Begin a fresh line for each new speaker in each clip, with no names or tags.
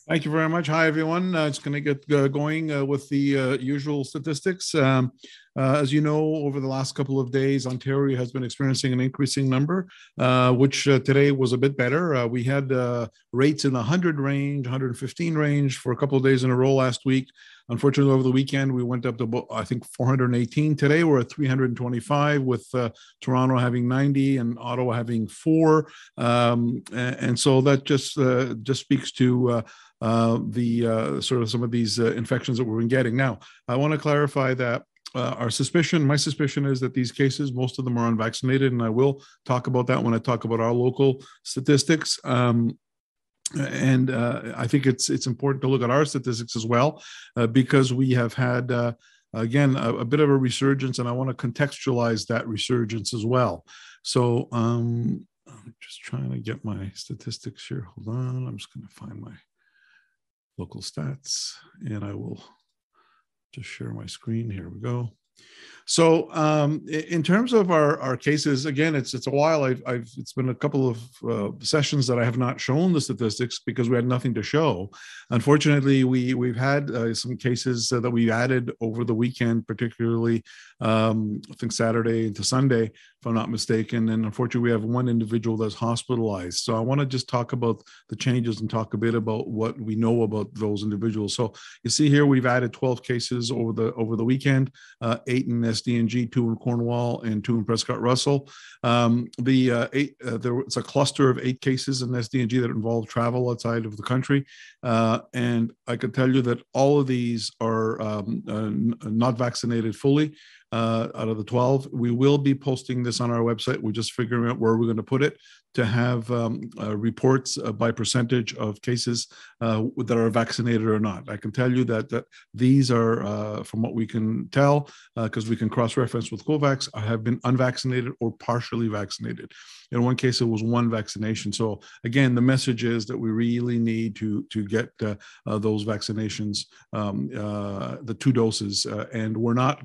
Thank you very much. Hi, everyone. It's going to get going with the usual statistics. As you know, over the last couple of days, Ontario has been experiencing an increasing number, which today was a bit better. We had rates in the 100 range, 115 range for a couple of days in a row last week. Unfortunately, over the weekend, we went up to, I think, 418. Today, we're at 325, with Toronto having 90 and Ottawa having 4. And so that just speaks to the sort of some of these infections that we've been getting. Now, I want to clarify that my suspicion is that these cases, most of them are unvaccinated, and I will talk about that when I talk about our local statistics. And I think it's important to look at our statistics as well, because we have had, again, a bit of a resurgence, and I want to contextualize that resurgence as well. So I'm just trying to get my statistics here. Hold on. I'm just going to find my local stats, and I will just share my screen. Here we go. So in terms of our cases, again, it's a while. It's been a couple of sessions that I have not shown the statistics because we had nothing to show. Unfortunately, we've had some cases that we added over the weekend, particularly I think Saturday into Sunday, if I'm not mistaken. And unfortunately, we have one individual that's hospitalized. So I want to just talk about the changes and talk a bit about what we know about those individuals. So you see here, we've added 12 cases over the weekend, 8 in SDNG, 2 in Cornwall, and 2 in Prescott Russell. It's a cluster of 8 cases in SDNG that involve travel outside of the country. And I can tell you that all of these are not vaccinated fully. Out of the 12, we will be posting this on our website. We're just figuring out where we're going to put it to have reports by percentage of cases that are vaccinated or not. I can tell you that these are, from what we can tell, because we can cross-reference with COVAX, have been unvaccinated or partially vaccinated. In one case, it was 1 vaccination. So again, the message is that we really need to get those vaccinations, the 2 doses, and we're not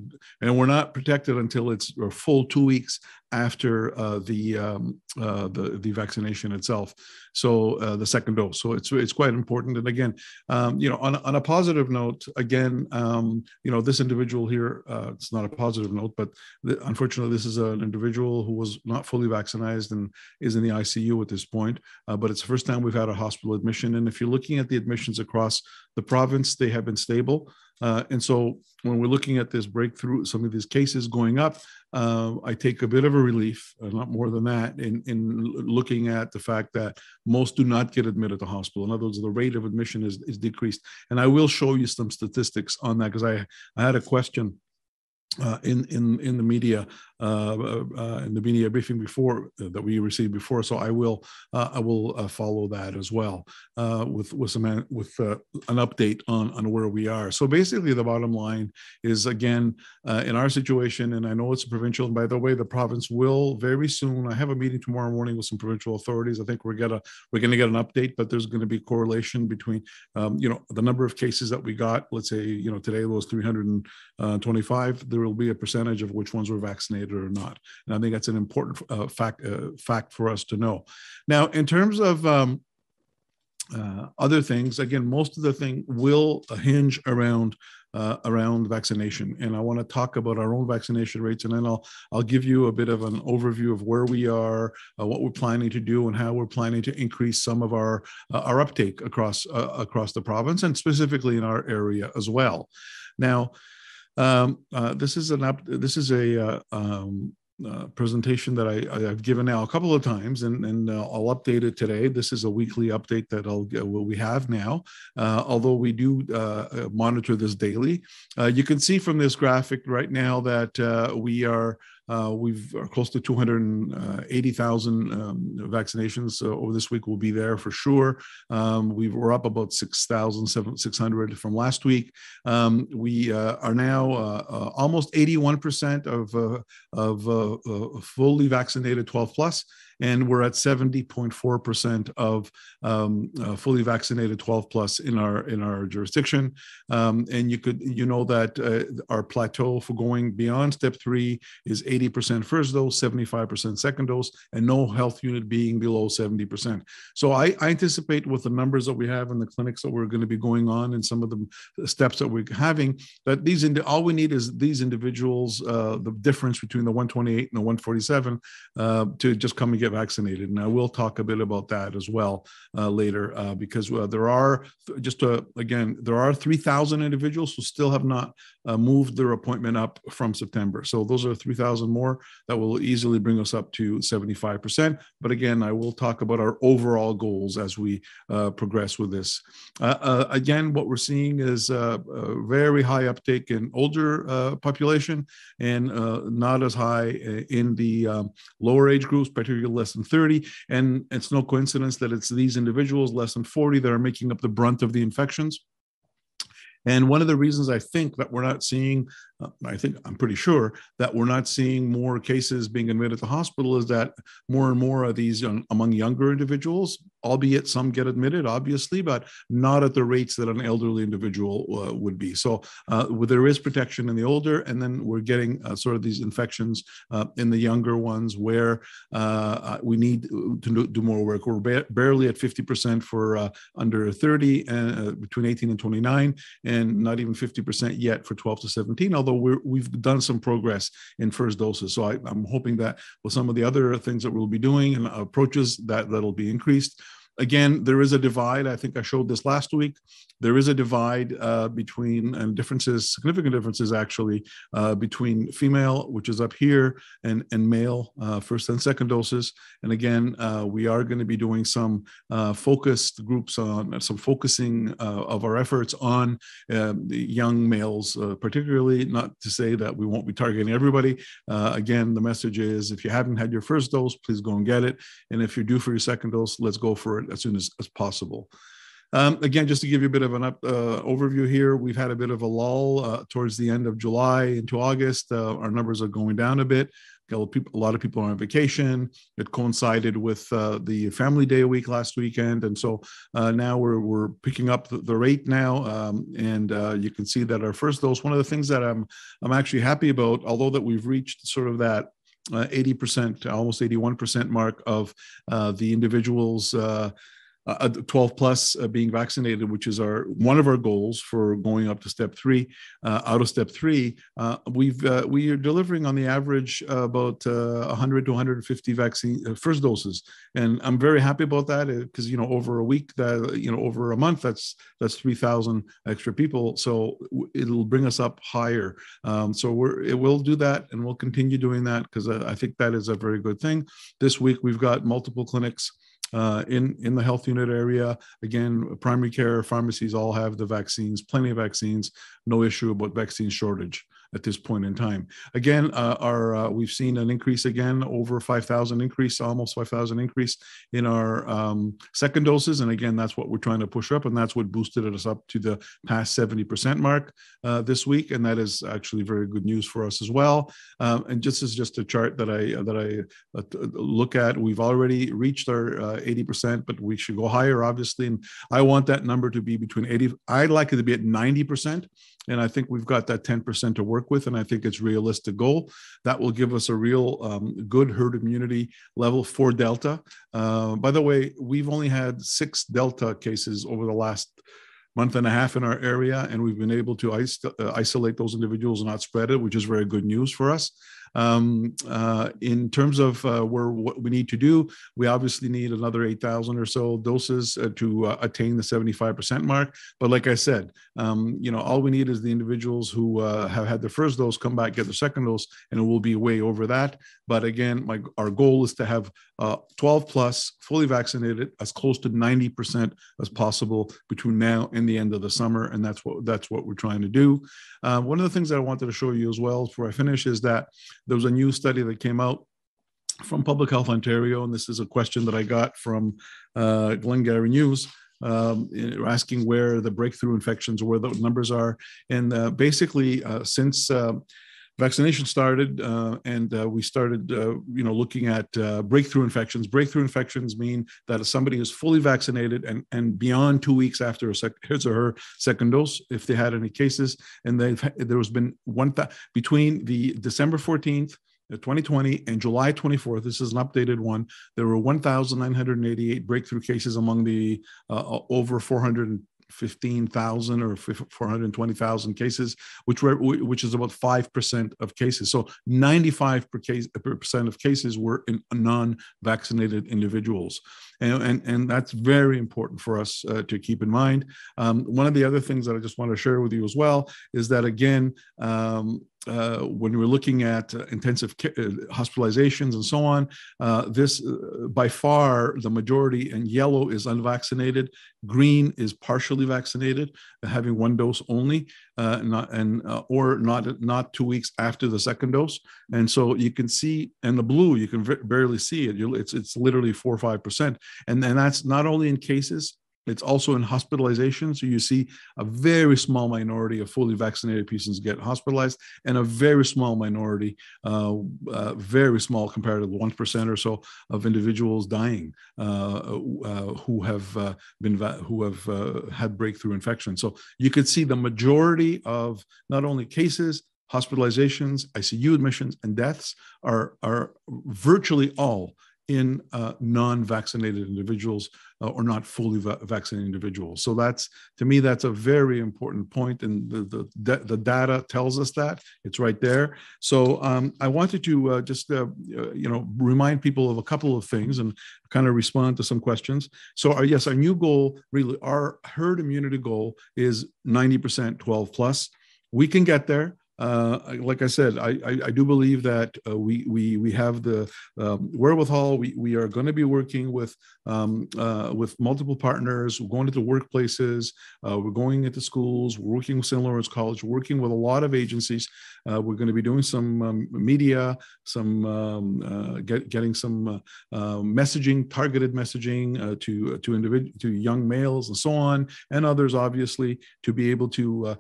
protected until it's a full 2 weeks after the vaccination itself. So the second dose. So it's quite important. And again, on a positive note, again, this individual here, it's not a positive note, but unfortunately, this is an individual who was not fully vaccinated and is in the ICU at this point. But it's the first time we've had a hospital admission. And if you're looking at the admissions across the province, they have been stable. And so when we're looking at this breakthrough, some of these cases going up, I take a bit of a relief, not more than that, in looking at the fact that most do not get admitted to hospital. In other words, the rate of admission is decreased. And I will show you some statistics on that, because I had a question in the media in the media briefing before that we received before. So I will follow that as well with an update on where we are. So basically, the bottom line is, again, in our situation, and I know it's provincial. And by the way, the province will very soon. I have a meeting tomorrow morning with some provincial authorities. I think we're going to get an update, but there's going to be correlation between the number of cases that we got. Let's say today it was 325. There will be a percentage of which ones were vaccinated or not. And I think that's an important fact for us to know. Now, in terms of other things, again, most of the thing will hinge around vaccination. And I want to talk about our own vaccination rates, and then I'll give you a bit of an overview of where we are, what we're planning to do, and how we're planning to increase some of our uptake across the province, and specifically in our area as well. Now, this is a presentation that I've given now a couple of times, and I'll update it today. This is a weekly update that we have now, although we do monitor this daily. You can see from this graphic right now that we are close to 280,000 vaccinations over this week. Will be there for sure. We're up about 6,600 from last week. We are now almost 81% of fully vaccinated 12 plus, and we're at 70.4% of fully vaccinated 12 plus in our jurisdiction. And you know that our plateau for going beyond step 3 is 80% first dose, 75% second dose, and no health unit being below 70%. So I anticipate with the numbers that we have in the clinics that we're going to be going on and some of the steps that we're having, that all we need is these individuals, the difference between the 128 and the 147, to just come and get vaccinated. And I will talk a bit about that as well later, because there are there are 3,000 individuals who still have not moved their appointment up from September. So those are 3,000 more that will easily bring us up to 75%. But again, I will talk about our overall goals as we progress with this. Again, what we're seeing is a very high uptake in older population, and not as high in the lower age groups, particularly less than 30. And it's no coincidence that it's these individuals less than 40 that are making up the brunt of the infections. And one of the reasons I think that we're not seeing, I'm pretty sure that we're not seeing more cases being admitted to hospital is that more and more of these among younger individuals, albeit some get admitted, obviously, but not at the rates that an elderly individual would be. So there is protection in the older, and then we're getting sort of these infections in the younger ones where we need to do more work. We're barely at 50% for under 30 and between 18 and 29, and not even 50% yet for 12 to 17, although we've done some progress in first doses. So I'm hoping that with some of the other things that we'll be doing and approaches, that'll be increased. Again, there is a divide. I think I showed this last week. There is a divide between, and differences, significant differences actually, between female, which is up here, and male, first and second doses. And again, we are going to be doing some focused groups on some focusing of our efforts on the young males, particularly, not to say that we won't be targeting everybody. Again, the message is if you haven't had your first dose, please go and get it. And if you're due for your second dose, let's go for it as soon as possible. Again, just to give you a bit of an overview here, we've had a bit of a lull towards the end of July into August. Our numbers are going down a bit. A lot of people are on vacation. It coincided with the Family Day week last weekend. And so now we're picking up the rate now. And you can see that our first dose, one of the things that I'm actually happy about, although that we've reached sort of that 80%, almost 81% mark of the individuals 12 plus being vaccinated, which is one of our goals for going up to step 3. Out of step 3, we are delivering on the average about 100 to 150 vaccine first doses, and I'm very happy about that because over a week, over a month, that's 3,000 extra people, so it'll bring us up higher. So it will do that, and we'll continue doing that because I think that is a very good thing. This week we've got multiple clinics in the health unit area. Again, primary care, pharmacies all have the vaccines, plenty of vaccines, no issue about vaccine shortage at this point in time. Again, we've seen an increase again, over 5,000 increase, almost 5,000 increase in our second doses. And again, that's what we're trying to push up, and that's what boosted us up to the past 70% mark this week. And that is actually very good news for us as well. And this is just a chart that I look at. We've already reached our 80%, but we should go higher, obviously. And I want that number to be between 80. I'd like it to be at 90%. And I think we've got that 10% to work with. And I think it's a realistic goal. That will give us a real good herd immunity level for Delta. By the way, we've only had 6 Delta cases over the last month and a half in our area, and we've been able to isolate those individuals and not spread it, which is very good news for us. In terms of what we need to do, we obviously need another 8,000 or so doses to attain the 75% mark. But like I said, all we need is the individuals who have had their first dose come back, get their second dose, and it will be way over that. But again, our goal is to have 12 plus fully vaccinated as close to 90% as possible between now and the end of the summer. And that's what we're trying to do. One of the things that I wanted to show you as well before I finish is that there was a new study that came out from Public Health Ontario, and this is a question that I got from Glengarry News, asking where the breakthrough infections, where the numbers are. And basically, since vaccination started, and we started, looking at breakthrough infections. Breakthrough infections mean that if somebody is fully vaccinated and beyond 2 weeks after his or her second dose, if they had any cases, and there has been between the December 14th, 2020 and July 24th, this is an updated one, there were 1,988 breakthrough cases among the over 415,000 or 420,000 cases, which is about 5% of cases. So 95% of cases were in non-vaccinated individuals. And that's very important for us to keep in mind. One of the other things that I just want to share with you as well is that, again, when we're looking at intensive hospitalizations and so on, this by far the majority, and yellow is unvaccinated, green is partially vaccinated, having one dose only, or not 2 weeks after the second dose. And so you can see, and the blue you can barely see it. It's literally 4 or 5%, and that's not only in cases. It's also in hospitalization. So you see a very small minority of fully vaccinated patients get hospitalized, and a very small minority, very small compared to the 1% or so of individuals dying who have had breakthrough infection. So you could see the majority of not only cases, hospitalizations, ICU admissions, and deaths are virtually all in non-vaccinated individuals or not fully vaccinated individuals. So that's, to me, that's a very important point, and the data tells us that. It's right there. So I wanted to just remind people of a couple of things and kind of respond to some questions. So yes, our new goal, really, our herd immunity goal is 90% 12 plus. We can get there. Like I said, I do believe that we have the wherewithal. We are going to be working with multiple partners. We're going into workplaces. We're going into schools. We're working with St. Lawrence College. We're working with a lot of agencies. We're going to be doing some media, getting some messaging, targeted messaging to young males and so on, and others, obviously, to be able to.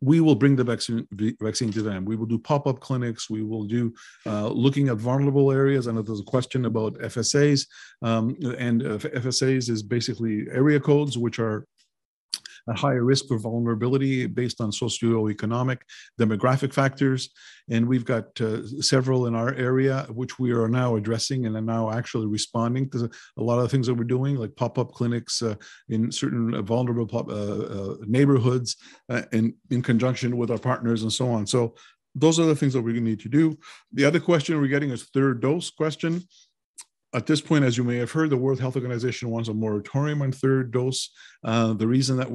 We will bring the vaccine to them. We will do pop-up clinics. We will do looking at vulnerable areas. I know there's a question about FSAs, and FSAs is basically area codes which are at higher risk for vulnerability based on socioeconomic, demographic factors. And we've got several in our area, which we are now addressing and are now actually responding to a lot of the things that we're doing, like pop-up clinics in certain vulnerable neighborhoods in conjunction with our partners and so on. So those are the things that we're going to need to do. The other question we're getting is third dose question. At this point, as you may have heard, the World Health Organization wants a moratorium on third dose. The reason that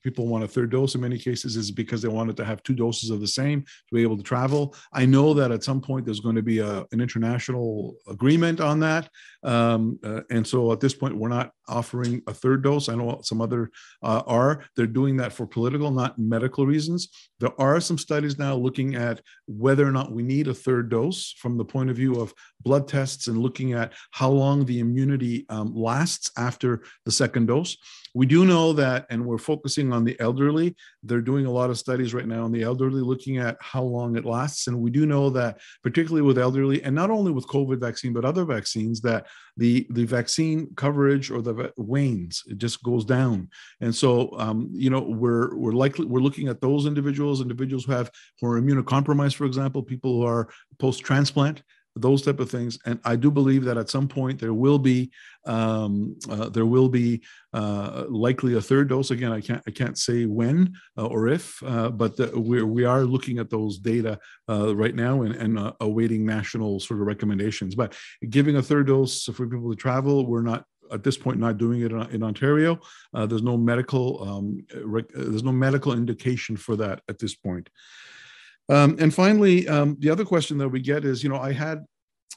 people want a third dose in many cases is because they wanted to have 2 doses of the same to be able to travel. I know that at some point there's going to be an international agreement on that. And so at this point, we're not offering a third dose. I know some other are. They're doing that for political, not medical reasons. There are some studies now looking at whether or not we need a third dose from the point of view of blood tests and looking at how long the immunity lasts after the second dose. We do know that, and we're focusing on the elderly. They're doing a lot of studies right now on the elderly, looking at how long it lasts. And we do know that, particularly with elderly, and not only with COVID vaccine, but other vaccines, that the vaccine coverage or the wanes, it just goes down. And so, we're looking at those individuals who are immunocompromised, for example, people who are post-transplant, those type of things. And I do believe that at some point there will be likely a third dose. Again, I can't say when or if, but we are looking at those data right now and awaiting national sort of recommendations. But giving a third dose for people to travel, we're not at this point not doing it in Ontario. There's no medical indication for that at this point. And finally, the other question that we get is,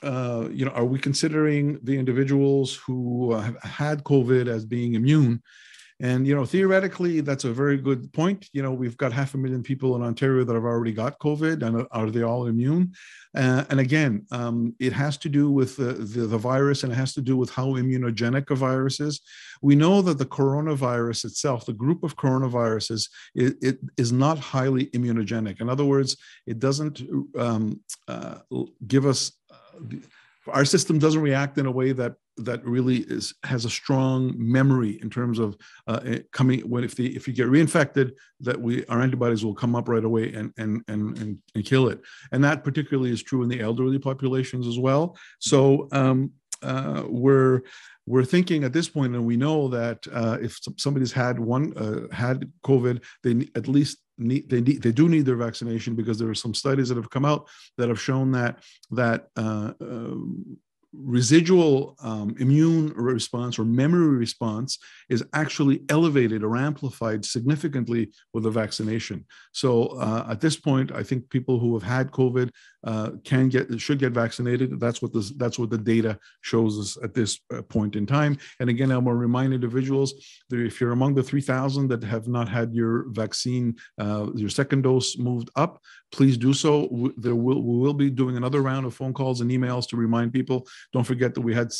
are we considering the individuals who have had COVID as being immune? And, theoretically, that's a very good point. We've got 500,000 people in Ontario that have already got COVID, and are they all immune? And again, it has to do with the virus, and it has to do with how immunogenic a virus is. We know that the coronavirus itself, the group of coronaviruses, it is not highly immunogenic. In other words, it doesn't give us, our system doesn't react in a way that really has a strong memory in terms of if you get reinfected, that our antibodies will come up right away and kill it. And that particularly is true in the elderly populations as well. So we're thinking at this point, and we know that if somebody's had COVID, they at least they do need their vaccination, because there are some studies that have come out that have shown that residual immune response or memory response is actually elevated or amplified significantly with the vaccination. So at this point, I think people who have had COVID should get vaccinated. That's what the data shows us at this point in time. And again, I will remind individuals that if you're among the 3,000 that have not had your vaccine, your second dose moved up, please do so. We will be doing another round of phone calls and emails to remind people. Don't forget that we had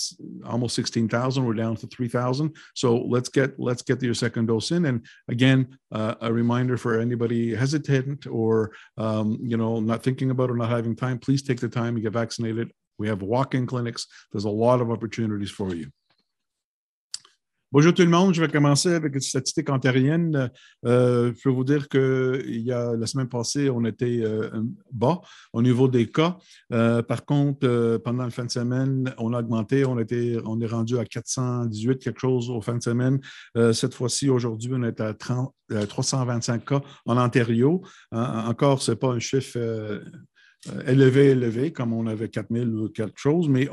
almost 16,000. We're down to 3,000. So let's get your second dose in. And again, a reminder for anybody hesitant or not thinking about or not having time, please take the time to get vaccinated. We have walk-in clinics. There's a lot of opportunities for you. Bonjour tout le monde, je vais commencer avec une statistique ontarienne. Je peux vous dire que la semaine passée, on était bas au niveau des cas. Par contre, pendant la fin de semaine, on a augmenté, on est rendu à 418 quelque chose aux fins de semaine. Cette fois-ci, aujourd'hui, on est à 325 cas en Ontario. Encore, ce n'est pas un chiffre élevé, comme on avait 4000 ou quelque chose, mais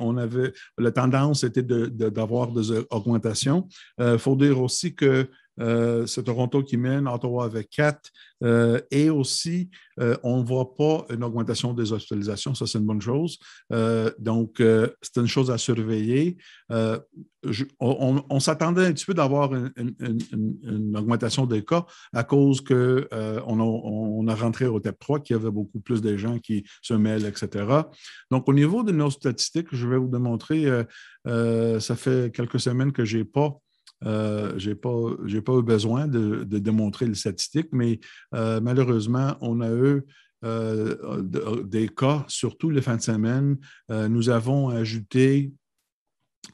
la tendance était d'avoir des augmentations. Il faut dire aussi que c'est Toronto qui mène, Ottawa avec 4, et aussi, on ne voit pas une augmentation des hospitalisations, ça c'est une bonne chose. Donc, c'est une chose à surveiller. On s'attendait un petit peu d'avoir une augmentation des cas à cause qu'on a rentré au TEP 3, qu'il y avait beaucoup plus de gens qui se mêlent, etc. Donc, au niveau de nos statistiques, je vais vous démontrer, ça fait quelques semaines que je n'ai pas eu besoin de démontrer les statistiques, mais malheureusement, on a eu des cas, surtout les fins de semaine. Nous avons ajouté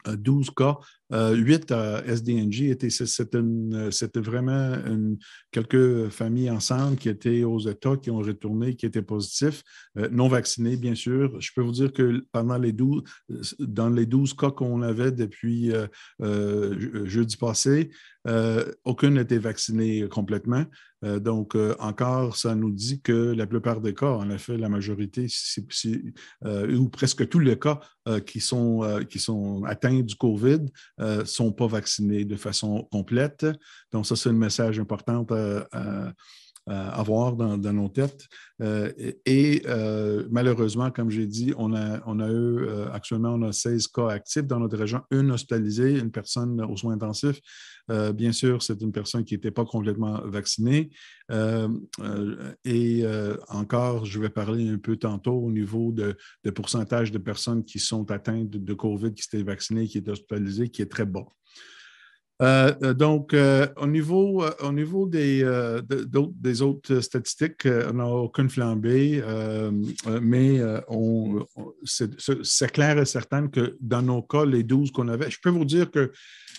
12 cas, 8 à SDNJ. C'était vraiment quelques familles ensemble qui étaient aux États, qui ont retourné, qui étaient positifs, non vaccinés, bien sûr. Je peux vous dire que dans les 12 cas qu'on avait depuis jeudi passé, aucun n'était vacciné complètement. Donc, encore, ça nous dit que la plupart des cas, en effet, la majorité, ou presque tous les cas qui sont atteints du COVID ne sont pas vaccinés de façon complète. Donc, ça, c'est un message important à avoir dans nos têtes. Malheureusement, comme j'ai dit, actuellement, on a 16 cas actifs dans notre région, une hospitalisée, une personne aux soins intensifs. Bien sûr, c'est une personne qui n'était pas complètement vaccinée. Encore, je vais parler un peu tantôt au niveau de pourcentage de personnes qui sont atteintes de COVID, qui s'étaient vaccinées, qui étaient hospitalisées, qui est très bas. Donc, au niveau des autres statistiques, on n'a aucune flambée, mais c'est clair et certain que dans nos cas, les 12 qu'on avait, je peux vous dire que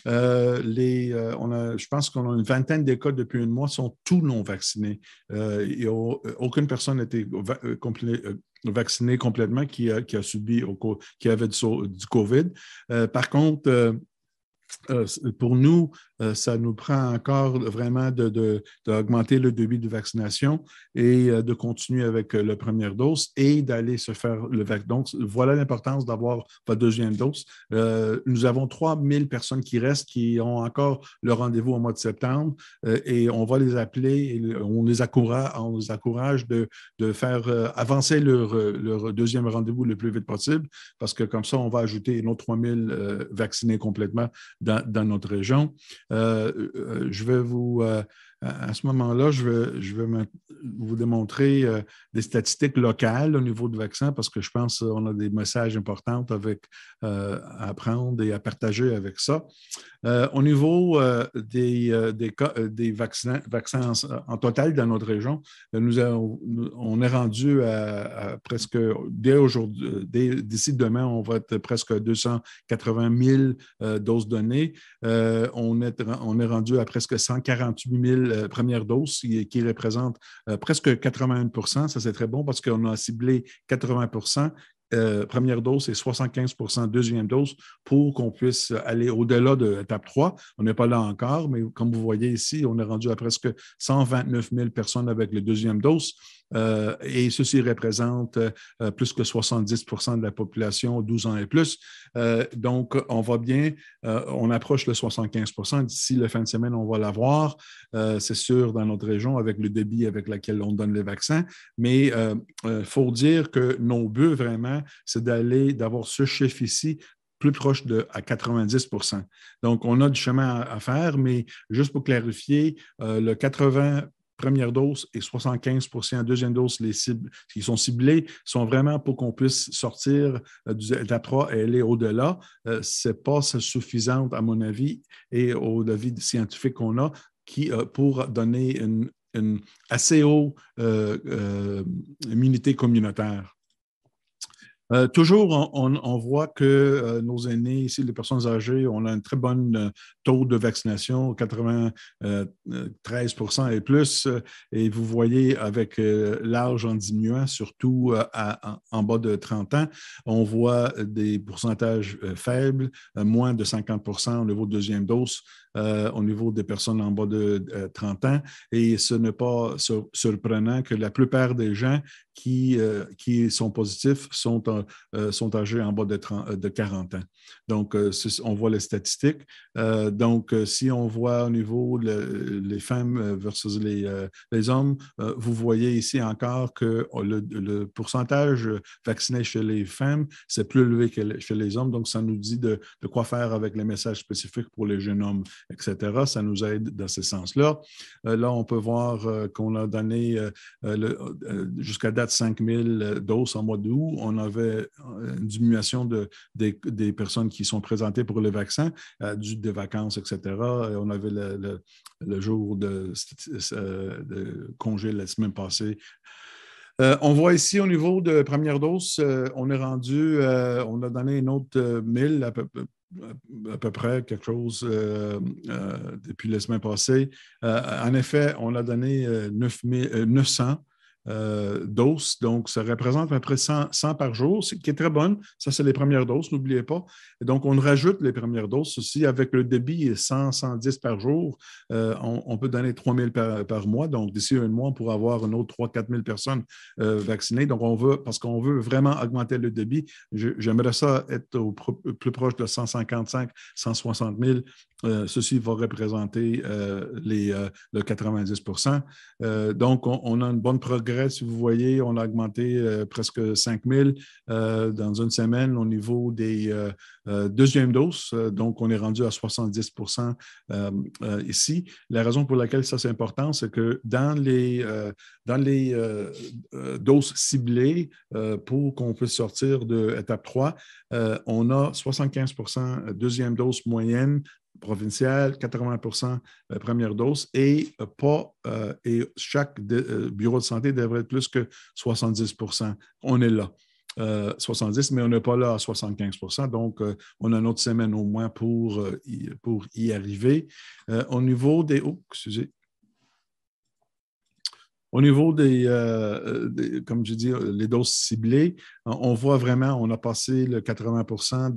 je pense qu'on a une vingtaine de cas depuis un mois sont tous non vaccinés. Aucune personne n'a été vaccinée complètement qui avait du COVID. Par contre, pour nous, ça nous prend encore vraiment d'augmenter le débit de vaccination et de continuer avec la première dose et d'aller se faire le vaccin. Donc, voilà l'importance d'avoir votre deuxième dose. Nous avons 3000 personnes qui restent, qui ont encore le rendez-vous au mois de septembre et on va les appeler et on les encourage de faire avancer leur deuxième rendez-vous le plus vite possible parce que comme ça, on va ajouter nos 3000 vaccinés complètement dans notre région. Je vais vous... à ce moment-là, je vais vous démontrer des statistiques locales au niveau du vaccin parce que je pense qu'on a des messages importants à apprendre et à partager avec ça. Au niveau des vaccins en total dans notre région, on est rendu à presque, dès aujourd'hui, d'ici demain, on va être presque 280 000 doses données. On est rendu à presque 148 000 premières doses, qui représentent presque 81 %. Ça, c'est très bon parce qu'on a ciblé 80 % première dose et 75 % deuxième dose pour qu'on puisse aller au-delà de l'étape 3. On n'est pas là encore, mais comme vous voyez ici, on est rendu à presque 129 000 personnes avec la deuxième dose. Et ceci représente plus que 70 % de la population 12 ans et plus. Donc, on va bien, on approche le 75 % d'ici la fin de semaine, on va l'avoir, c'est sûr, dans notre région, avec le débit avec lequel on donne les vaccins. Mais il faut dire que nos buts, vraiment, c'est d'avoir ce chiffre ici plus proche à 90 % Donc, on a du chemin à faire, mais juste pour clarifier, le 80 première dose et 75 % deuxième dose, les cibles qui sont ciblées sont vraiment pour qu'on puisse sortir de l'étape 3 et aller au-delà. Ce n'est pas suffisant, à mon avis, et au avis scientifique qu'on a, pour donner une assez haute immunité communautaire. Toujours, on voit que nos aînés, ici, les personnes âgées, on a un très bon taux de vaccination, 93 % et plus. Et vous voyez, avec l'âge en diminuant, surtout en bas de 30 ans, on voit des pourcentages faibles, moins de 50 % au niveau de deuxième dose, au niveau des personnes en bas de 30 ans. Et ce n'est pas surprenant que la plupart des gens qui sont positifs sont âgés en bas de 40 ans. Donc, on voit les statistiques. Donc, si on voit au niveau les femmes versus les hommes, vous voyez ici encore que le pourcentage vacciné chez les femmes, c'est plus élevé que chez les hommes. Donc, ça nous dit de quoi faire avec les messages spécifiques pour les jeunes hommes, etc. Ça nous aide dans ce sens-là. Là, on peut voir qu'on a donné jusqu'à date 5 000 doses en mois d'août. On avait une diminution des personnes qui sont présentées pour le vaccin, des vacances, etc. Et on avait le jour de congé la semaine passée. On voit ici au niveau de première dose, on est rendu, on a donné une autre 1000 à peu près, quelque chose depuis la semaine passée. En effet, on a donné 900 doses. Donc, ça représente à peu près 100 par jour, qui est très bonne. Ça, c'est les premières doses, n'oubliez pas. Et donc, on rajoute les premières doses. Ceci, avec le débit 100, 110 par jour, on peut donner 3 000 par mois. Donc, d'ici un mois, on pourra avoir une autre 3 4 000 personnes vaccinées. Donc, parce qu'on veut vraiment augmenter le débit, j'aimerais ça être plus proche de 155, 160 000. Ceci va représenter le 90 %. Donc, on a une bonne progrès. Si vous voyez, on a augmenté presque 5 000 dans une semaine au niveau des deuxièmes doses. Donc, on est rendu à 70 % ici. La raison pour laquelle ça, c'est important, c'est que dans les doses ciblées pour qu'on puisse sortir de l'étape 3, on a 75 % deuxième dose moyenne provinciale, 80 % première dose et chaque bureau de santé devrait être plus que 70 %. On est là. 70, mais on n'est pas là à 75 %. Donc, on a une autre semaine au moins pour y arriver. Au niveau des... Oh, excusez. Au niveau comme je dis, les doses ciblées, on voit vraiment, on a passé le 80 %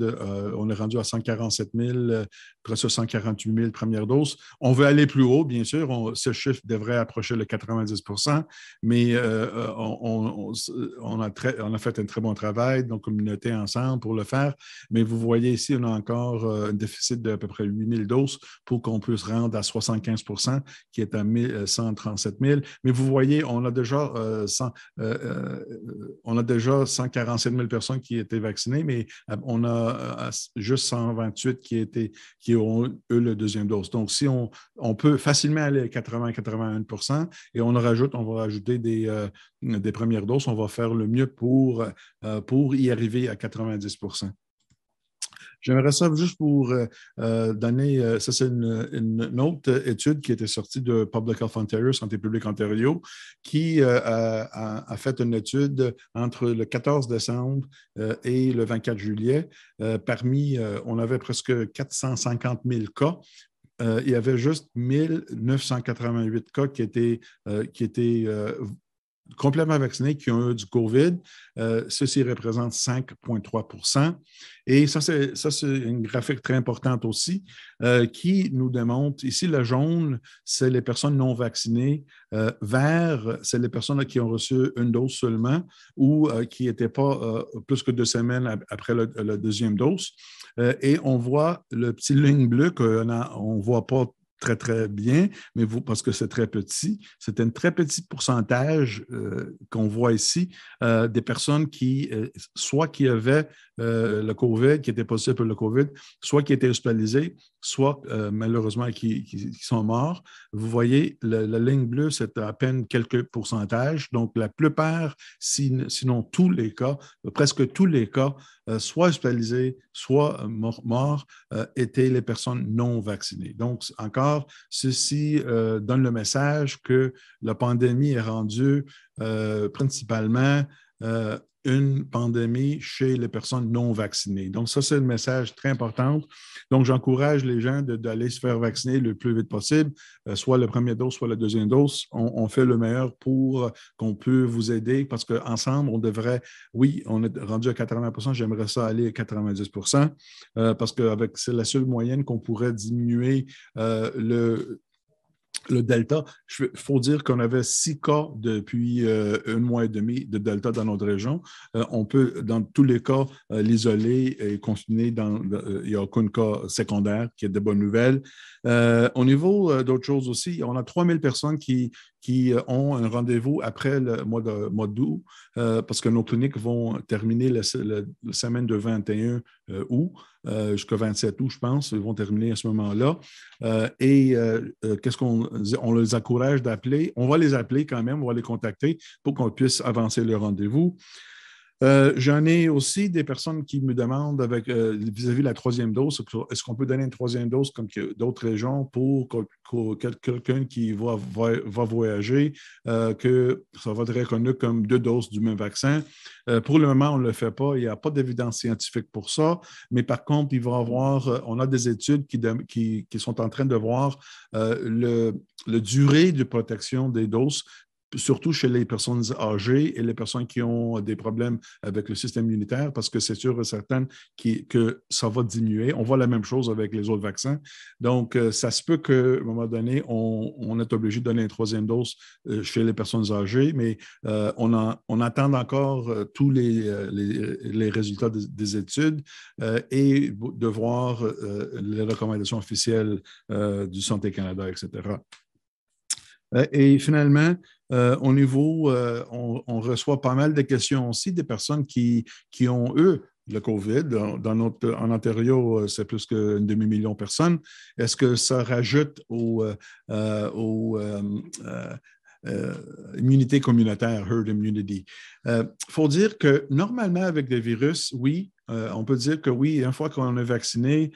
on est rendu à 147 000, presque 148 000 premières doses. On veut aller plus haut, bien sûr. Ce chiffre devrait approcher le 90 %, mais on a fait un très bon travail, donc communauté ensemble pour le faire. Mais vous voyez ici, on a encore un déficit d'à peu près 8 000 doses pour qu'on puisse rendre à 75 % qui est à 137 000. Mais vous voyez, on a déjà 147 000 personnes qui étaient vaccinées, mais on a juste 128 qui qui ont eu le deuxième dose. Donc, si on peut facilement aller à 80-81 et on va rajouter des premières doses, on va faire le mieux pour y arriver à 90 . J'aimerais ça juste pour donner, ça c'est une autre étude qui était sortie de Public Health Ontario, Santé publique Ontario, qui a fait une étude entre le 14 décembre et le 24 juillet. On avait presque 450 000 cas. Il y avait juste 1988 cas qui étaient complètement vaccinés qui ont eu du COVID. Ceci représente 5,3 %. Et ça, c'est une graphique très importante aussi qui nous démontre, ici, le jaune, c'est les personnes non vaccinées. Vert, c'est les personnes qui ont reçu une dose seulement ou qui n'étaient pas plus que 2 semaines après la deuxième dose. Et on voit le petit ligne bleue qu'on ne voit pas très, très bien, mais parce que c'est très petit. C'est un très petit pourcentage qu'on voit ici des personnes soit qui avaient le COVID, qui étaient positifs pour le COVID, soit qui étaient hospitalisés, soit malheureusement qui sont morts. Vous voyez, la ligne bleue, c'est à peine quelques pourcentages. Donc, la plupart, sinon tous les cas, presque tous les cas, soit hospitalisés, soit morts, étaient les personnes non vaccinées. Donc, encore, ceci donne le message que la pandémie est rendue principalement une pandémie chez les personnes non vaccinées. Donc, ça, c'est un message très important. Donc, j'encourage les gens d'aller se faire vacciner le plus vite possible, soit la première dose, soit la deuxième dose. On fait le meilleur pour qu'on puisse vous aider parce qu'ensemble, on devrait, oui, on est rendu à 80 %, j'aimerais ça aller à 90 parce que c'est la seule moyenne qu'on pourrait diminuer le Delta. Il faut dire qu'on avait 6 cas depuis un mois et demi de Delta dans notre région. On peut, dans tous les cas, l'isoler et continuer. Il n'y a aucun cas secondaire, qui est de bonnes nouvelles. Au niveau d'autres choses aussi, on a 3000 personnes qui ont un rendez-vous après le mois d'août parce que nos cliniques vont terminer la semaine de 21 août jusqu'au 27 août, je pense. Ils vont terminer à ce moment-là. Qu'est-ce qu'on dit? On les encourage d'appeler. On va les appeler quand même, on va les contacter pour qu'on puisse avancer le rendez-vous. J'en ai aussi des personnes qui me demandent vis-à-vis de la troisième dose, est-ce qu'on peut donner une troisième dose comme d'autres régions pour quelqu'un qui va voyager, que ça va être reconnu comme 2 doses du même vaccin. Pour le moment, on ne le fait pas. Il n'y a pas d'évidence scientifique pour ça. Mais par contre, on a des études qui sont en train de voir le durée de protection des doses, surtout chez les personnes âgées et les personnes qui ont des problèmes avec le système immunitaire, parce que c'est sûr et certain que ça va diminuer. On voit la même chose avec les autres vaccins. Donc, ça se peut qu'à un moment donné, on est obligé de donner une troisième dose chez les personnes âgées, mais on attend encore tous les résultats des études et de voir les recommandations officielles du Santé Canada, etc. Et finalement, au niveau, on reçoit pas mal de questions aussi des personnes qui ont eu le COVID. En Ontario, c'est plus qu'une demi-million de personnes. Est-ce que ça rajoute aux immunité communautaire, herd immunity? Faut dire que normalement, avec des virus, oui, on peut dire que oui, une fois qu'on est vacciné,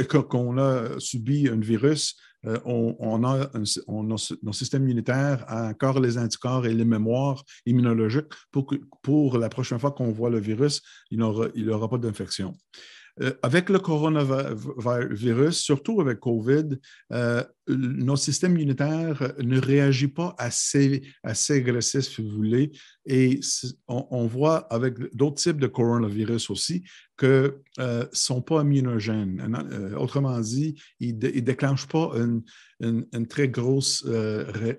qu'on a subi un virus, notre système immunitaire a encore les anticorps et les mémoires immunologiques pour la prochaine fois qu'on voit le virus, il n'aura pas d'infection. Avec le coronavirus, surtout avec COVID, notre système immunitaire ne réagit pas assez agressif, si vous voulez, et on voit avec d'autres types de coronavirus aussi que ne sont pas immunogènes. Autrement dit, ils ne déclenchent pas une très grosse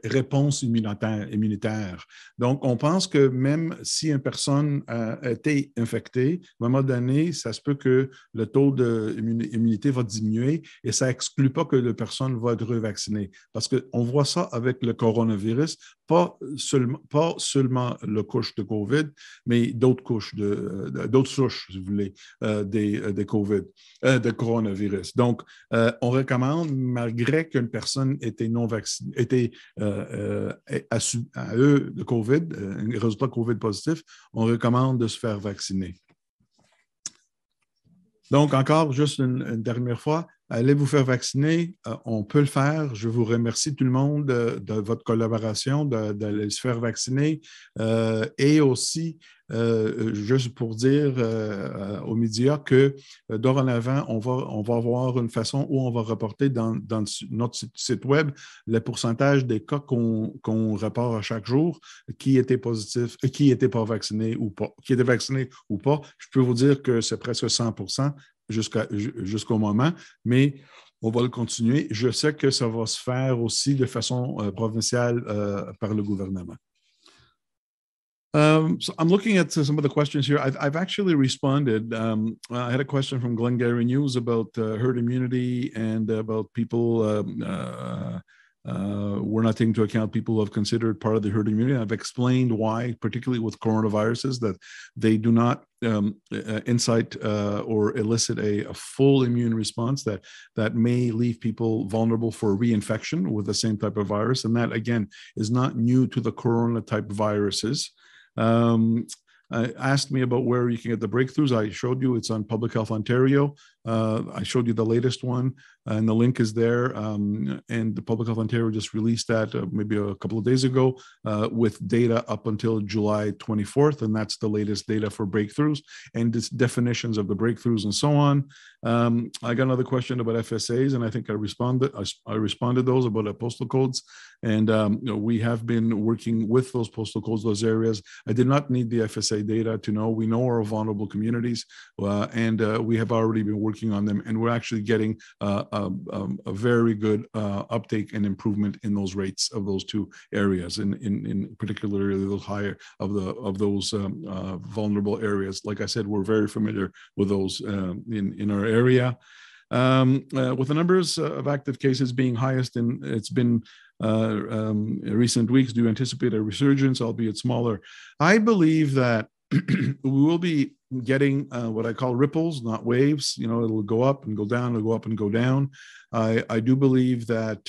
réponse immunitaire. Donc, on pense que même si une personne a été infectée, à un moment donné, ça se peut que le taux d'immunité va diminuer et ça n'exclut pas que la personne va être revaccinée. Parce qu'on voit ça avec le coronavirus, pas seulement le couche de COVID, mais d'autres couches, d'autres souches, si vous voulez, des COVID, de coronavirus. Donc, on recommande, malgré qu'une personne était non vaccinée, était à eux de COVID, un résultat COVID positif, on recommande de se faire vacciner. Donc, encore, juste une dernière fois, allez vous faire vacciner. On peut le faire. Je vous remercie tout le monde de votre collaboration, d'aller se faire vacciner. Et aussi, juste pour dire aux médias que dorénavant, on va avoir une façon où on va reporter dans notre site web le pourcentage des cas qu'on rapporte à chaque jour, qui étaient positifs, qui n'étaient pas vaccinés ou pas, qui étaient vaccinés ou pas. Je peux vous dire que c'est presque 100% jusqu'au moment, mais on va le continuer. Je sais que ça va se faire aussi de façon provinciale par le gouvernement. So I'm looking at some of the questions here. I've actually responded. I had a question from Glengarry News about herd immunity and about people we're not taking into account people who have considered part of the herd immunity. I've explained why, particularly with coronaviruses, that they do not incite or elicit a full immune response that may leave people vulnerable for reinfection with the same type of virus. And that, again, is not new to the corona type viruses. Asked me about where you can get the breakthroughs. I showed you it's on Public Health Ontario. I showed you the latest one, and the link is there. And the Public Health Ontario just released that maybe a couple of days ago with data up until July 24th, and that's the latest data for breakthroughs and its definitions of the breakthroughs and so on. I got another question about FSAs, and I think I responded those about the postal codes. And we have been working with those postal codes, those areas. I did not need the FSA data to know. We know our vulnerable communities, and we have already been working on them, and we're actually getting a very good uptake and improvement in those rates of those two areas, in particularly those higher of those vulnerable areas. Like I said, we're very familiar with those in our area. With the numbers of active cases being highest, and it's been recent weeks, do you anticipate a resurgence, albeit smaller? I believe that we will be getting what I call ripples, not waves. You know, it'll go up and go down, it'll go up and go down. I do believe that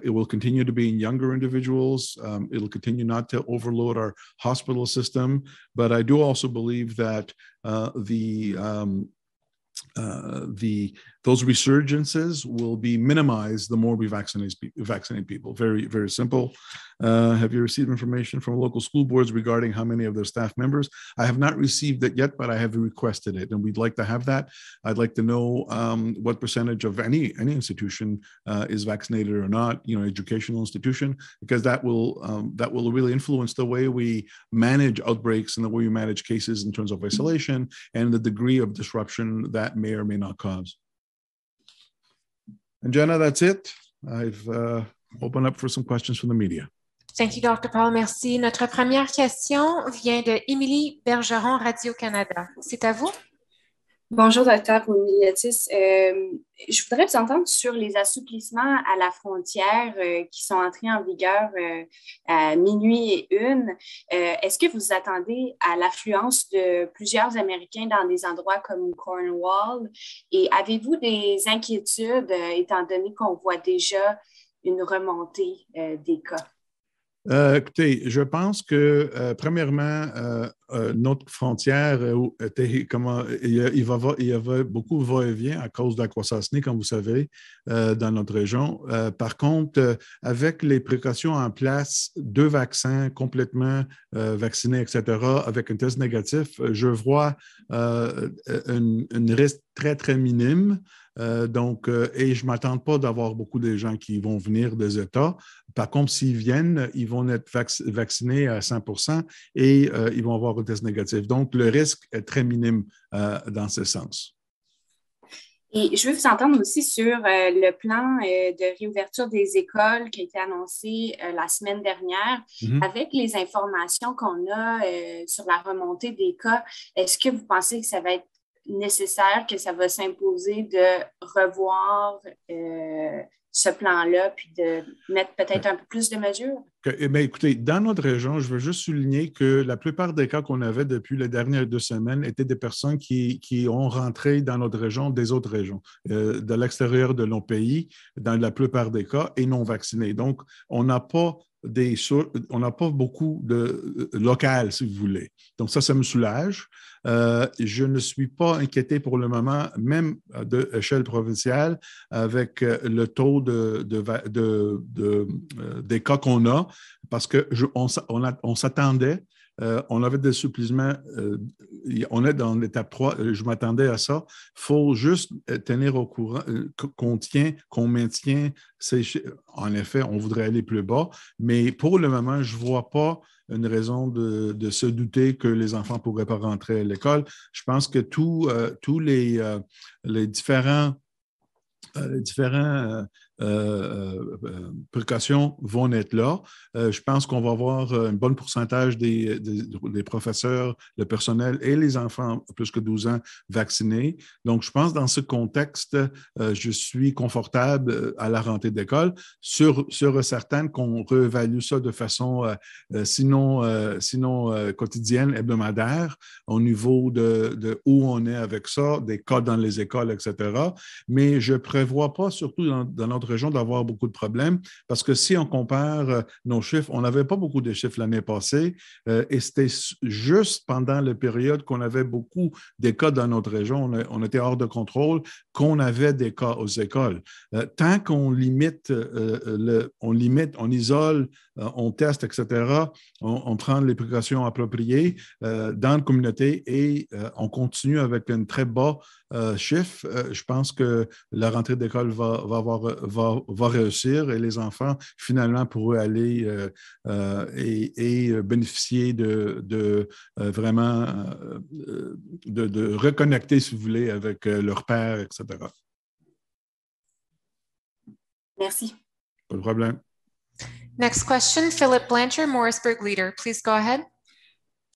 it will continue to be in younger individuals. It'll continue not to overload our hospital system, but I do also believe that those resurgences will be minimized the more we vaccinate people. Very, very simple. Have you received information from local school boards regarding how many of their staff members? I have not received it yet, but I have requested it, and we'd like to have that. I'd like to know what percentage of any institution is vaccinated or not, you know, educational institution, because that will really influence the way we manage outbreaks and the way we manage cases in terms of isolation and the degree of disruption that may or may not cause. And Jenna, that's it. I've opened up for some questions from the media.
Thank you, Dr. Paul. Merci. Notre première question vient de Émilie Bergeron, Radio-Canada. C'est à vous?
Bonjour, Dr. Ouliatis. Je voudrais vous entendre sur les assouplissements à la frontière qui sont entrés en vigueur à minuit et 1. Est-ce que vous attendez à l'affluence de plusieurs Américains dans des endroits comme Cornwall? Et avez-vous des inquiétudes étant donné qu'on voit déjà une remontée des cas?
Écoutez, je pense que, premièrement, notre frontière, il y avait beaucoup de va-et-vient à cause de la Kwasasni, comme vous savez, dans notre région. Par contre, avec les précautions en place, 2 vaccins complètement vaccinés, etc., avec un test négatif, je vois une risque très, très minime. Et je ne m'attends pas d'avoir beaucoup de gens qui vont venir des États. Par contre, s'ils viennent, ils vont être vaccinés à 100% et ils vont avoir un test négatif. Donc, le risque est très minime dans ce sens.
Et je veux vous entendre aussi sur le plan de réouverture des écoles qui a été annoncé la semaine dernière. Avec les informations qu'on a sur la remontée des cas, est-ce que vous pensez que ça va être nécessaire, que ça va s'imposer de revoir ce plan-là, puis de mettre peut-être un peu plus de mesures?
Eh bien, écoutez, dans notre région, je veux juste souligner que la plupart des cas qu'on avait depuis les dernières 2 semaines étaient des personnes qui ont rentré dans notre région des autres régions, de l'extérieur de nos pays, dans la plupart des cas, et non vaccinés. Donc, on n'a pas beaucoup de local, si vous voulez. Donc, ça me soulage. Je ne suis pas inquiété pour le moment, même de échelle provinciale, avec le taux des cas qu'on a, parce qu'on s'attendait. On avait des souplissements. On est dans l'étape 3. Je m'attendais à ça. Il faut juste tenir au courant qu'on maintient. En effet, on voudrait aller plus bas, mais pour le moment, je ne vois pas une raison de se douter que les enfants ne pourraient pas rentrer à l'école. Je pense que tous les différents précautions vont être là. Je pense qu'on va avoir un bon pourcentage des professeurs, le personnel et les enfants plus que 12 ans vaccinés. Donc, je pense que dans ce contexte, je suis confortable à la rentrée d'école, sur certaine qu'on réévalue ça de façon sinon quotidienne, hebdomadaire, au niveau de où on est avec ça, des cas dans les écoles, etc. Mais je ne prévois pas, surtout dans notre région, d'avoir beaucoup de problèmes, parce que si on compare nos chiffres, on n'avait pas beaucoup de chiffres l'année passée, et c'était juste pendant la période qu'on avait beaucoup de cas dans notre région, on était hors de contrôle, qu'on avait des cas aux écoles. Tant qu'on limite, on isole, on teste, etc., on prend les précautions appropriées dans la communauté et on continue avec un très bas chiffre. Je pense que la rentrée d'école va réussir et les enfants, finalement, pourront aller et bénéficier de vraiment de reconnecter, si vous voulez, avec leur père, etc.
Merci.
Pas de problème.
Next question, Philip Blanchard, Morrisburg Leader. Please go ahead.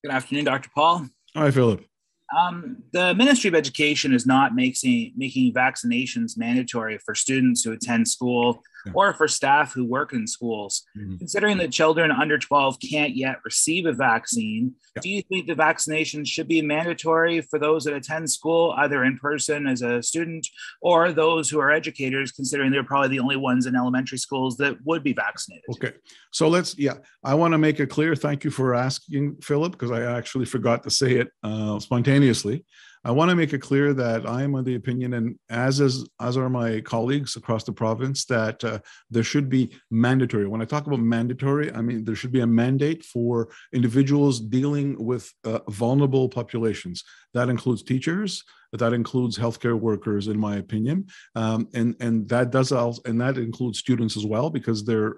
Good afternoon, Dr. Paul.
Hi, Philip.
The Ministry of Education is not making vaccinations mandatory for students who attend school or for staff who work in schools. Mm-hmm. Considering that children under 12 can't yet receive a vaccine, do you think the vaccination should be mandatory for those that attend school, either in person as a student, or those who are educators, considering they're probably the only ones in elementary schools that would be vaccinated?
Okay, so I want to make it clear. Thank you for asking, Philip, because I actually forgot to say it spontaneously. I want to make it clear that I am of the opinion, and as are my colleagues across the province, that there should be mandatory. When I talk about mandatory, I mean there should be a mandate for individuals dealing with vulnerable populations. That includes teachers. That includes healthcare workers, in my opinion, and that includes students as well, because there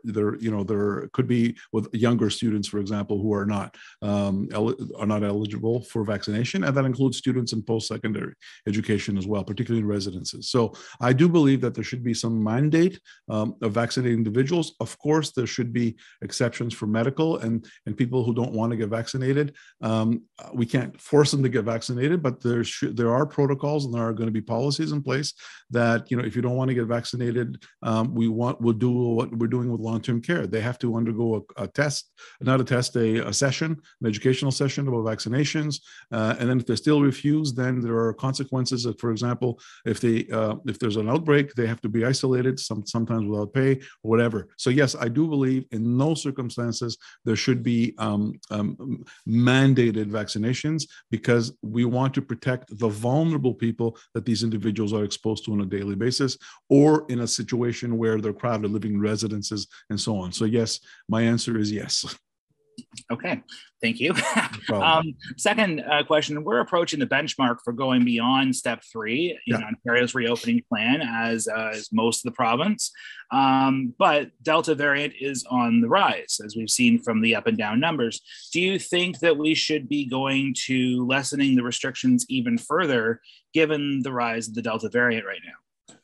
could be with younger students, for example, who are not eligible for vaccination, and that includes students in post-secondary education as well, particularly in residences. So I do believe that there should be some mandate of vaccinating individuals. Of course, there should be exceptions for medical and people who don't want to get vaccinated. We can't force them to get vaccinated, but there are protocols and there are going to be policies in place that, if you don't want to get vaccinated, we'll do what we're doing with long-term care. They have to undergo a session, an educational session about vaccinations. And then if they still refuse, then there are consequences that, for example, if there's an outbreak, they have to be isolated, sometimes without pay or whatever. So yes, I do believe in no circumstances there should be mandated vaccinations, because we want to protect the vulnerable people that these individuals are exposed to on a daily basis, or in a situation where they're crowded living in residences and so on. So yes, my answer is yes.
Okay, thank you. Second question, we're approaching the benchmark for going beyond step 3 in Ontario's reopening plan, as most of the province. But Delta variant is on the rise, as we've seen from the up and down numbers. Do you think that we should be going to lessening the restrictions even further, given the rise of the Delta variant right now?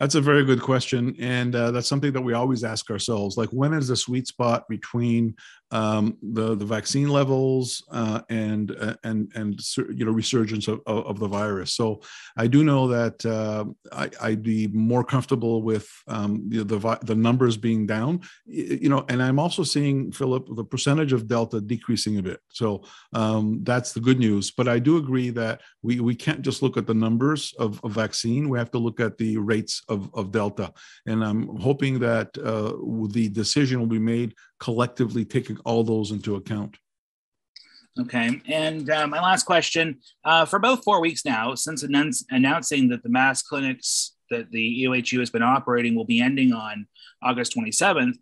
That's a very good question, and that's something that we always ask ourselves. Like, when is the sweet spot between the vaccine levels and resurgence of the virus? So I do know that I'd be more comfortable with the numbers being down, and I'm also seeing, Philip, the percentage of Delta decreasing a bit. So that's the good news. But I do agree that we can't just look at the numbers of vaccine. We have to look at the rates of Delta. And I'm hoping that the decision will be made collectively, taking all those into account.
Okay. And my last question, for about 4 weeks now, since announcing that the mass clinics that the EOHU has been operating will be ending on August 27th,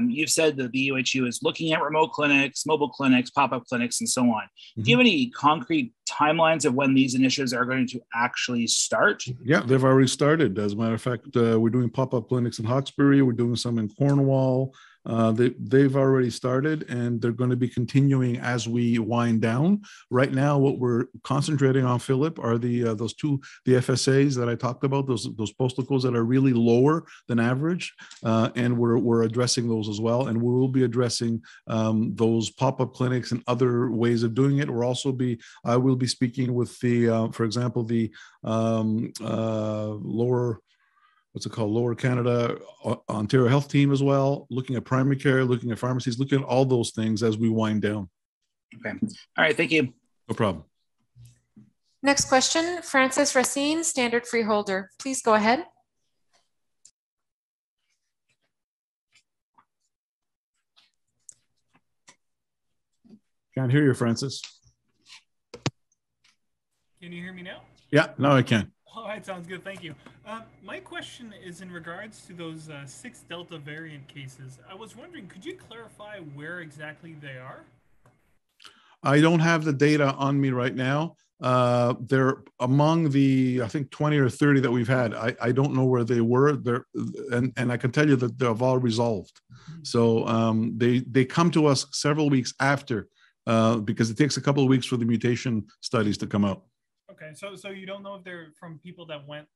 you've said that the EOHU is looking at remote clinics, mobile clinics, pop-up clinics, and so on. Mm-hmm. Do you have any concrete timelines of when these initiatives are going to actually start?
Yeah, they've already started. As a matter of fact, we're doing pop-up clinics in Hawkesbury. We're doing some in Cornwall. They've already started, and they're going to be continuing as we wind down. Right now, what we're concentrating on, Philip, are the FSAs that I talked about, those postal codes that are really lower than average, and we're addressing those as well. And we will be addressing those pop-up clinics and other ways of doing it. I will be speaking with for example, the Lower Canada, Ontario Health Team as well, looking at primary care, looking at pharmacies, looking at all those things as we wind down.
Okay. All right. Thank you.
No problem.
Next question, Francis Racine, Standard Freeholder. Please go ahead.
Can't hear you, Francis.
Can you hear me now?
Yeah, now I can.
All right, sounds good. Thank you. My question is in regards to those 6 Delta variant cases. I was wondering, could you clarify where exactly they are?
I don't have the data on me right now. They're among the, I think, 20 or 30 that we've had. I don't know where they were. And I can tell you that they've all resolved. So they come to us several weeks after, because it takes a couple of weeks for the mutation studies to come out.
Okay, so you don't know if they're from people that went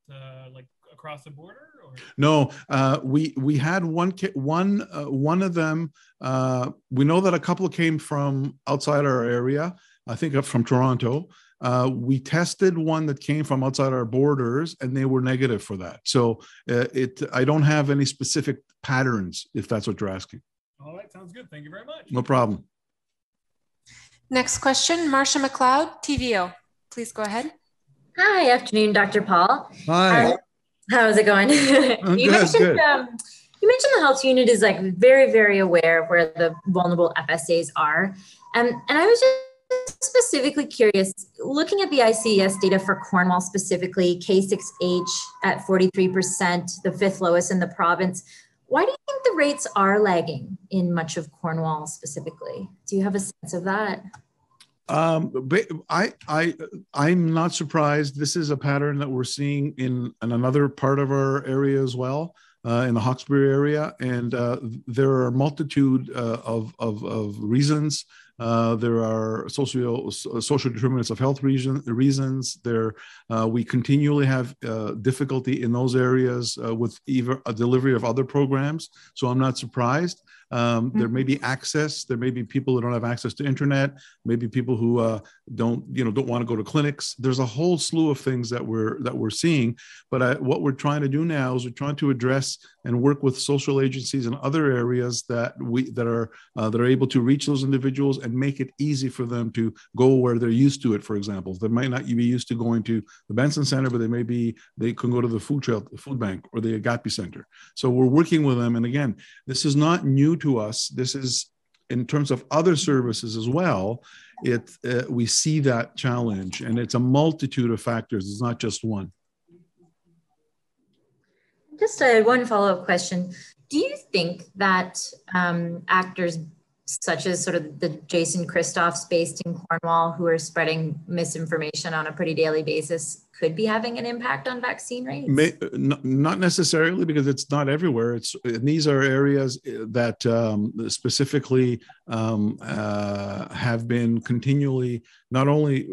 like across the border, or?
No, we had one of them. We know that a couple came from outside our area. I think from Toronto. We tested one that came from outside our borders, and they were negative for that. So I don't have any specific patterns, if that's what you're asking.
All right, sounds good. Thank you very much.
No problem.
Next question, Marcia McLeod, TVO. Please go ahead.
Hi, afternoon, Dr. Paul.
Hi.
How's it going? You mentioned the health unit is like very, very aware of where the vulnerable FSAs are. And I was just specifically curious, looking at the ICES data for Cornwall specifically, K6H at 43%, the 5th lowest in the province. Why do you think the rates are lagging in much of Cornwall specifically? Do you have a sense of that?
I'm not surprised. This is a pattern that we're seeing in another part of our area as well, in the Hawkesbury area, and there are a multitude of reasons. There are social determinants of health reasons. We continually have difficulty in those areas with even a delivery of other programs. So I'm not surprised. There may be access. There may be people who don't have access to internet. Maybe people who don't want to go to clinics. There's a whole slew of things that we're seeing. But what we're trying to do now is we're trying to address and work with social agencies and other areas that are able to reach those individuals and make it easy for them to go where they're used to it. For example, they might not be used to going to the Benson Center, but they can go to the food bank or the Agape Center. So we're working with them. And again, this is not new to us. This is in terms of other services as well. We see that challenge, and it's a multitude of factors. It's not just one.
Just one follow-up question. Do you think that actors such as sort of the Jason Christophs based in Cornwall, who are spreading misinformation on a pretty daily basis, could be having an impact on vaccine rates?
Not necessarily, because it's not everywhere. These are areas that specifically have been continually not only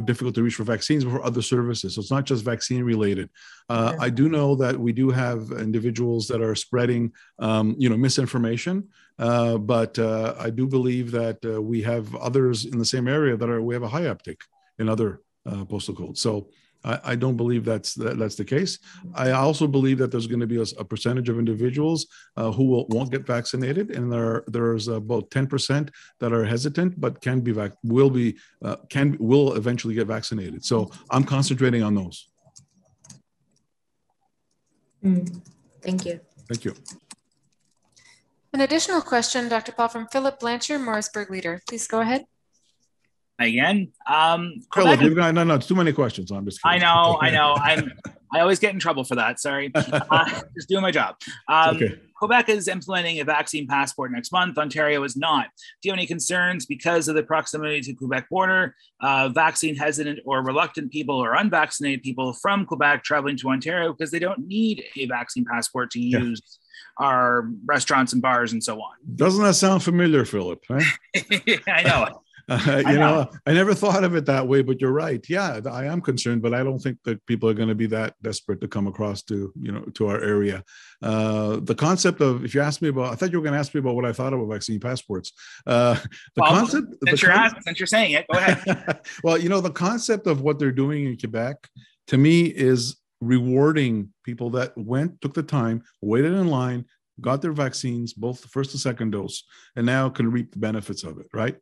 difficult to reach for vaccines, but for other services. So it's not just vaccine related. I do know that we do have individuals that are spreading, misinformation. But I do believe that we have others in the same area we have a high uptick in other postal codes. So I don't believe that's the case. I also believe that there's going to be a percentage of individuals who won't get vaccinated, and there's about 10% that are hesitant, but will eventually get vaccinated. So I'm concentrating on those.
Thank you.
Thank you.
An additional question, Dr. Paul, from Philip Blanchard, Morrisburg Leader. Please go ahead.
Again,
Philip, you've got it's too many questions. I'm just kidding.
I know. I always get in trouble for that. Sorry, just doing my job.
Okay.
Quebec is implementing a vaccine passport next month. Ontario is not. Do you have any concerns because of the proximity to Quebec border? Vaccine hesitant or reluctant people or unvaccinated people from Quebec traveling to Ontario because they don't need a vaccine passport to use our restaurants and bars and so on.
Doesn't that sound familiar, Philip? Huh?
I know.
I never thought of it that way, but you're right. Yeah, I am concerned, but I don't think that people are going to be that desperate to come across to our area. The concept of, if you ask me about, I thought you were going to ask me about what I thought about vaccine passports.
Since you're saying it, go ahead.
Well, the concept of what they're doing in Quebec, to me, is rewarding people that took the time, waited in line, got their vaccines, both the first and second dose, and now can reap the benefits of it, right?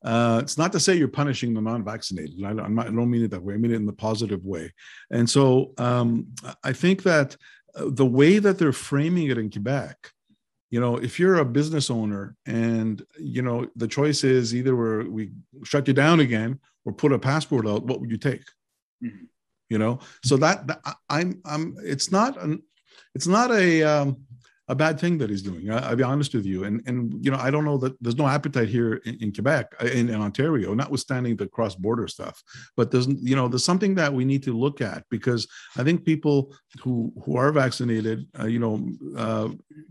It's not to say you're punishing the non-vaccinated. I don't mean it that way. I mean it in the positive way. And so I think that the way that they're framing it in Quebec, if you're a business owner and, the choice is either we shut you down again or put a passport out, what would you take? Mm-hmm. So that it's not a bad thing that he's doing. I'll be honest with you. And I don't know that there's no appetite here in Quebec, in Ontario, notwithstanding the cross-border stuff. But there's something that we need to look at, because I think people who are vaccinated,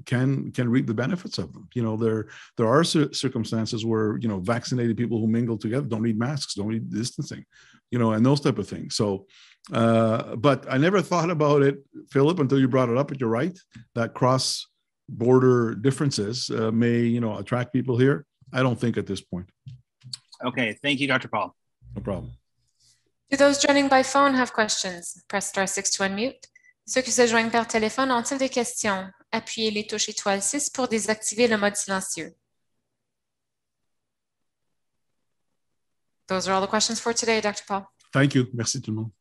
can reap the benefits of them. There are circumstances where, vaccinated people who mingle together don't need masks, don't need distancing, and those type of things. So, but I never thought about it, Philip, until you brought it up. But you're right, that cross-border differences may, attract people here. I don't think at this point.
Okay, thank you, Dr. Paul.
No problem.
Do those joining by phone have questions? Press *6 to unmute. Ceux qui se joignent par téléphone ont-ils des questions? Appuyez les touches étoile 6 pour désactiver le mode silencieux. Those are all the questions for today, Dr. Paul.
Thank you. Merci tout le monde.